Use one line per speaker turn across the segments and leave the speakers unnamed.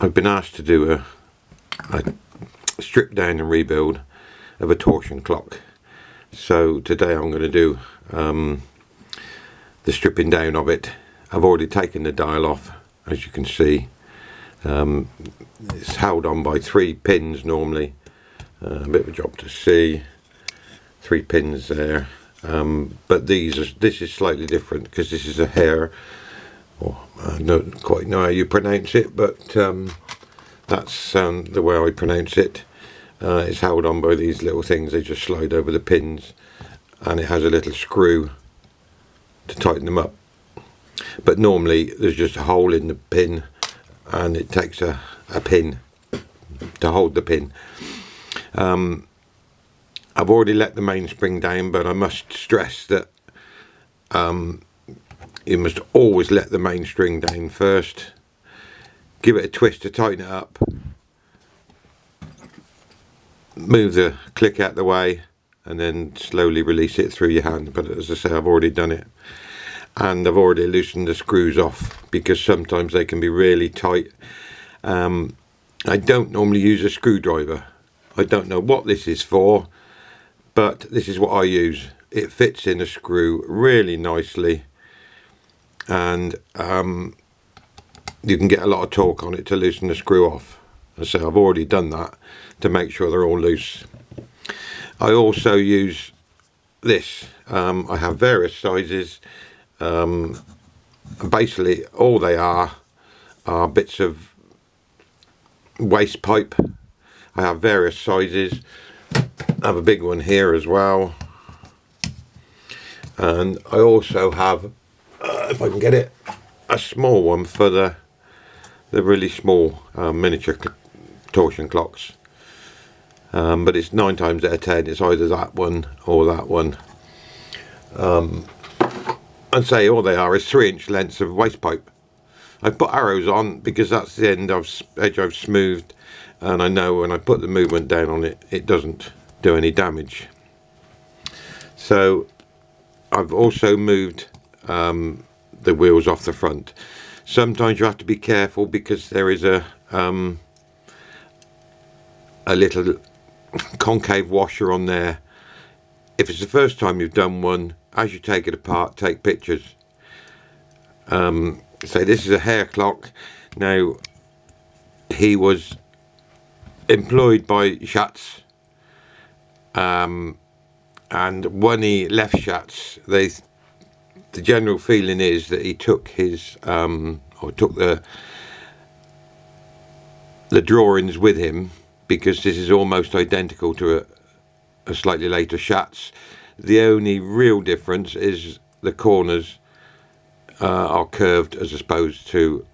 I've been asked to do a strip down and rebuild of a torsion clock. So today I'm going to do the stripping down of it. I've already taken the dial off, as you can see. It's held on by 3 pins normally. A bit of a job to see. 3 pins there. But this is slightly different because this is a hair. I don't quite know how you pronounce it, but that's the way I pronounce it. It's held on by these little things. They just slide over the pins, and it has a little screw to tighten them up. But normally there's just a hole in the pin, and it takes a pin to hold the pin. I've already let the mainspring down, but I must stress that you must always let the mainspring down first. Give it a twist to tighten it up. Move the click out the way, and then slowly release it through your hand. But as I say, I've already done it, and I've already loosened the screws off because sometimes they can be really tight. I don't normally use a screwdriver. I don't know what this is for, but this is what I use. It fits in a screw really nicely, and you can get a lot of torque on it to loosen the screw off. So I've already done that to make sure they're all loose. I also use this. I have various sizes. Basically all they are bits of waste pipe. I have various sizes. I have a big one here as well, and I also have, if I can get it, a small one for the really small miniature torsion clocks. But it's 9 times out of 10 it's either that one or that one. And say all they are is 3-inch lengths of waste pipe. I've put arrows on because that's the edge I've smoothed, and I know when I put the movement down on it, it doesn't do any damage. So I've also moved the wheels off the front. Sometimes you have to be careful because there is a little concave washer on there. If it's the first time you've done one, as you take it apart, take pictures. So this is a hair clock. Now, he was employed by Schatz, and when he left Schatz, the general feeling is that he took his took the drawings with him, because this is almost identical to a slightly later Schatz. The only real difference is the corners are curved as opposed to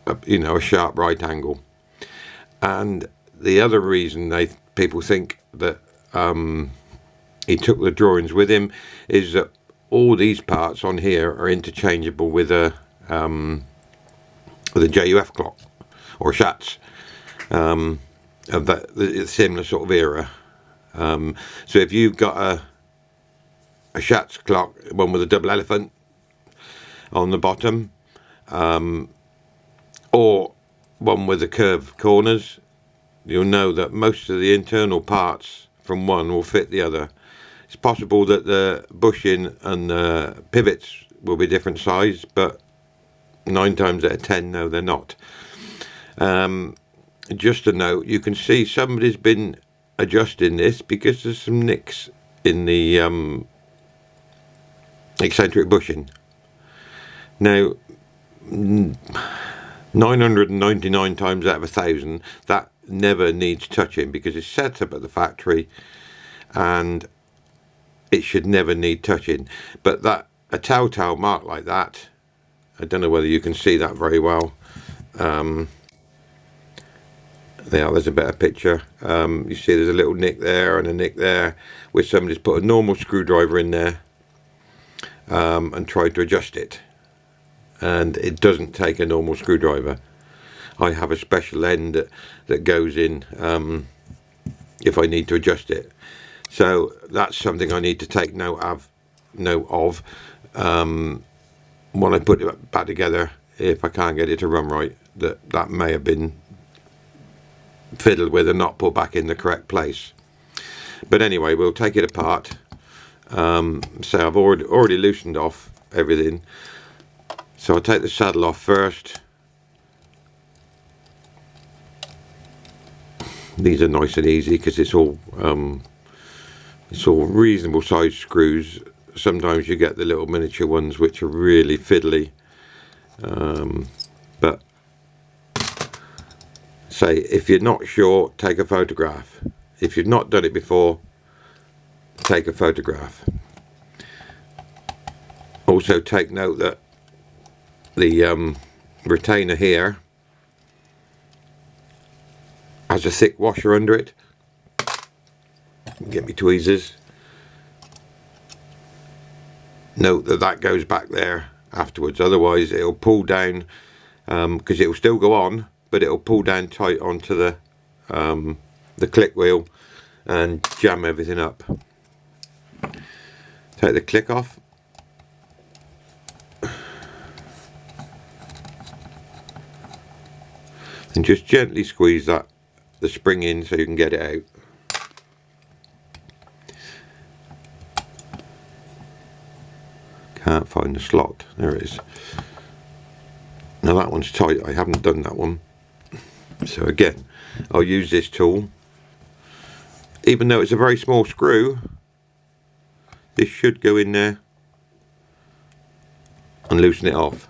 a sharp right angle. And the other reason people think that he took the drawings with him is that all these parts on here are interchangeable with a JUF clock or Schatz of that similar sort of era. So if you've got a Schatz clock, one with a double elephant on the bottom, or one with the curved corners, you'll know that most of the internal parts from one will fit the other. It's possible that the bushing and the pivots will be different size, but 9 times out of 10, no, they're not. Just a note, you can see somebody's been adjusting this because there's some nicks in the eccentric bushing. Now, 999 times out of 1,000, that never needs touching because it's set up at the factory and it should never need touching. But a telltale mark like that, I don't know whether you can see that very well. There's a better picture. You see there's a little nick there and a nick there where somebody's put a normal screwdriver in there and tried to adjust it, and it doesn't take a normal screwdriver. I have a special end that goes in if I need to adjust it. So that's something I need to take note of when I put it back together. If I can't get it to run right, that may have been fiddled with and not put back in the correct place. But anyway, we'll take it apart. So I've already loosened off everything. So I'll take the saddle off first. These are nice and easy because it's all reasonable sized screws. Sometimes you get the little miniature ones which are really fiddly. But say if you're not sure, take a photograph. If you've not done it before, take a photograph. Also take note that the retainer here has a thick washer under it. Get me tweezers. Note that that goes back there afterwards, otherwise it'll pull down, because it will still go on, but it'll pull down tight onto the click wheel and jam everything up. Take the click off. And just gently squeeze the spring in so you can get it out. Can't find the slot. There it is. Now that one's tight. I haven't done that one. So again, I'll use this tool. Even though it's a very small screw, this should go in there and loosen it off.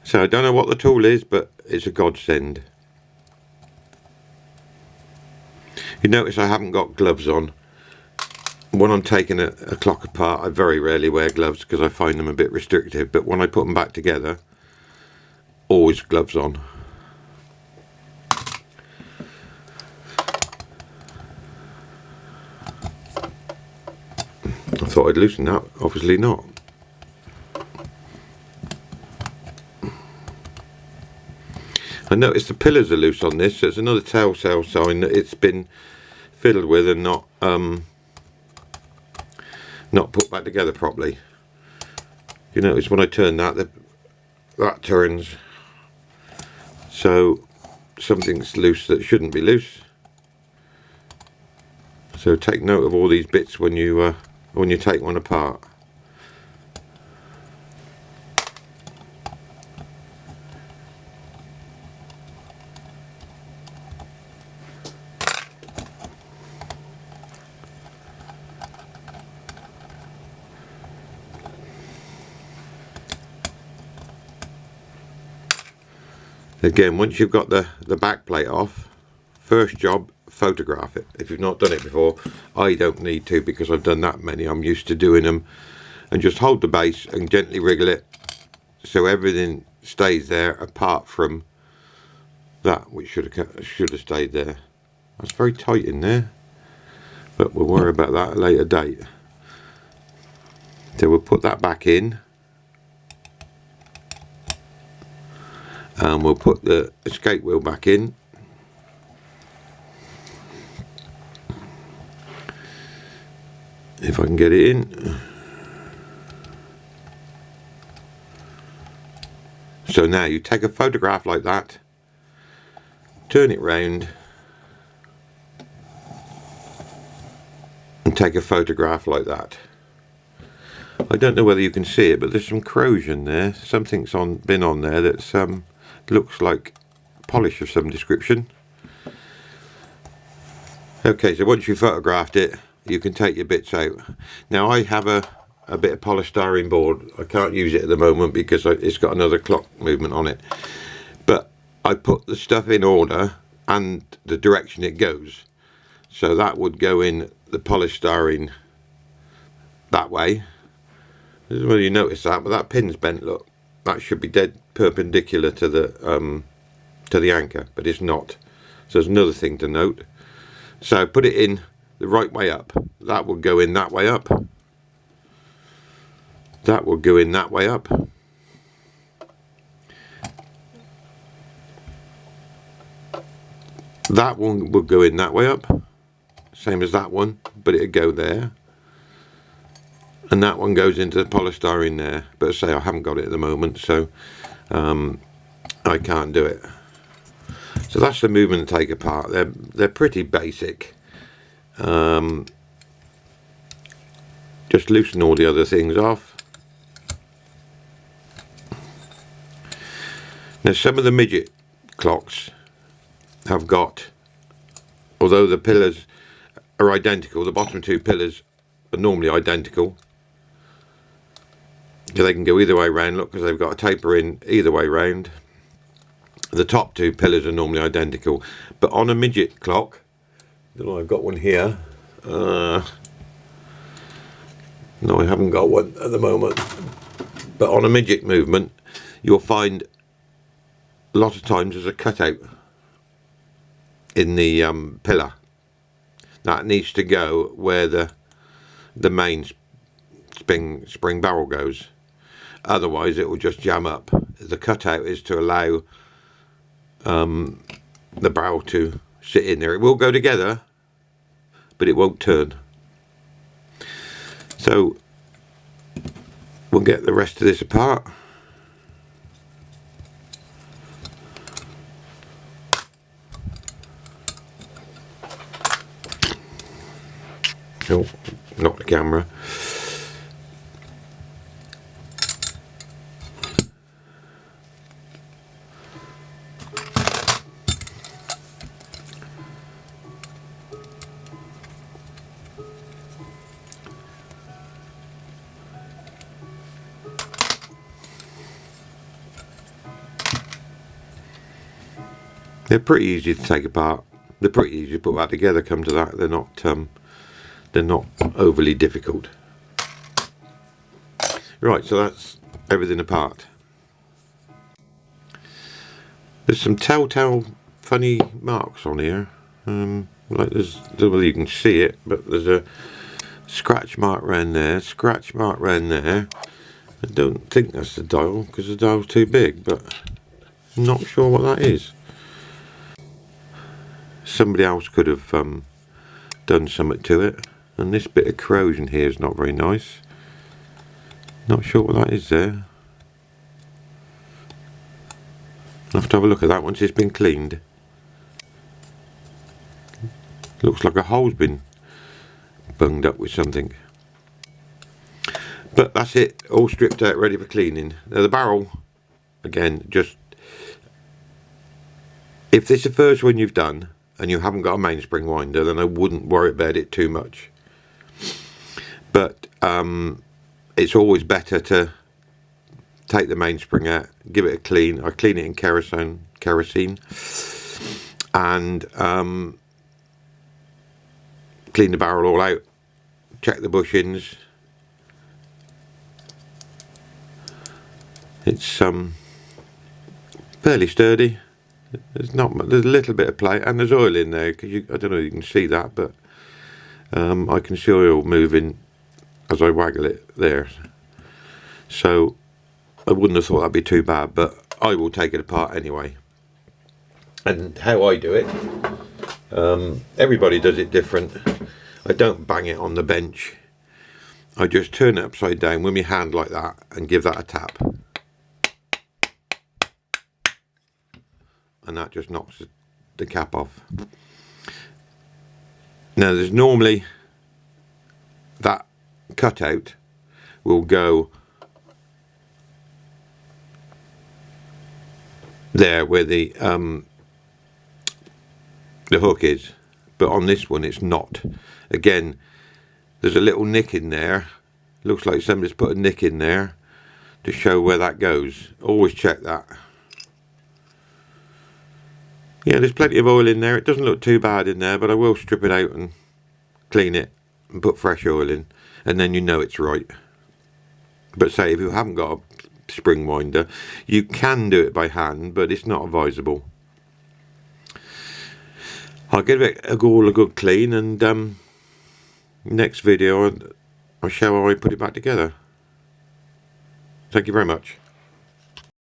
So I don't know what the tool is, but it's a godsend. You notice I haven't got gloves on. When I'm taking a clock apart, I very rarely wear gloves because I find them a bit restrictive, but when I put them back together, always gloves on. I thought I'd loosen that, obviously not. I noticed the pillars are loose on this, so it's another telltale sign that it's been fiddled with and not put back together properly. You notice when I turn that turns, so something's loose that shouldn't be loose. So take note of all these bits when you take one apart. Again, once you've got the back plate off, first job, photograph it. If you've not done it before, I don't need to because I've done that many. I'm used to doing them. And just hold the base and gently wriggle it so everything stays there apart from that which should have stayed there. That's very tight in there, but we'll worry about that at a later date. So we'll put that back in. And we'll put the escape wheel back in. If I can get it in. So now you take a photograph like that, turn it round, and take a photograph like that. I don't know whether you can see it, but there's some corrosion there. Something's been on there that's looks like polish of some description. Okay, so once you've photographed it, you can take your bits out. Now I have a bit of polystyrene board. I can't use it at the moment because it's got another clock movement on it. But I put the stuff in order and the direction it goes. So that would go in the polystyrene that way. I don't know whether you notice that, but that pin's bent, look. That should be dead perpendicular to the anchor, but it's not. So there's another thing to note. So put it in the right way up. That will go in that way up. That will go in that way up. That one will go in that way up. Same as that one, but it'll go there. And that one goes into the polystyrene there, but as I say, I haven't got it at the moment, so I'll I can't do it. So that's the movement to take apart. They're pretty basic. Just loosen all the other things off. Now some of the midget clocks have got, although the pillars are identical, the bottom two pillars are normally identical. So they can go either way round, look, because they've got a taper in either way round. The top two pillars are normally identical. But on a midget clock, I've got one here. No, I haven't got one at the moment. But on a midget movement, you'll find a lot of times there's a cutout in the pillar. That needs to go where the main spring barrel goes. Otherwise it will just jam up. The cutout is to allow the barrel to sit in there. It will go together, but it won't turn. So we'll get the rest of this apart. Oh, not the camera. They're pretty easy to take apart. They're pretty easy to put that together. Come to that, they're not overly difficult. Right, so that's everything apart. There's some telltale funny marks on here. Like I don't know whether you can see it, but there's a scratch mark around there, scratch mark around there. I don't think that's the dial because the dial's too big, but I'm not sure what that is. Somebody else could have done something to it, and this bit of corrosion here is not very nice. Not sure what that is there. I'll have to have a look at that once it's been cleaned. Looks like a hole's been bunged up with something. But that's it, all stripped out, ready for cleaning. Now the barrel, again, just if this is the first one you've done and you haven't got a mainspring winder, then I wouldn't worry about it too much. But it's always better to take the mainspring out, give it a clean. I clean it in kerosene, and clean the barrel all out, check the bushings. It's fairly sturdy. There's a little bit of play, and there's oil in there, because I don't know if you can see that, but I can see oil moving as I waggle it there. So I wouldn't have thought that'd be too bad, but I will take it apart anyway. And how I do it, everybody does it different. I don't bang it on the bench. I just turn it upside down with my hand like that and give that a tap. And that just knocks the cap off. Now there's normally that cutout will go there where the hook is, but on this one it's not. Again, there's a little nick in there. Looks like somebody's put a nick in there to show where that goes. Always check that. Yeah, there's plenty of oil in there. It doesn't look too bad in there, but I will strip it out and clean it and put fresh oil in, and then you know it's right. But say if you haven't got a spring winder, you can do it by hand, but it's not advisable. I'll give it a good clean, and next video I'll show how I put it back together. Thank you very much.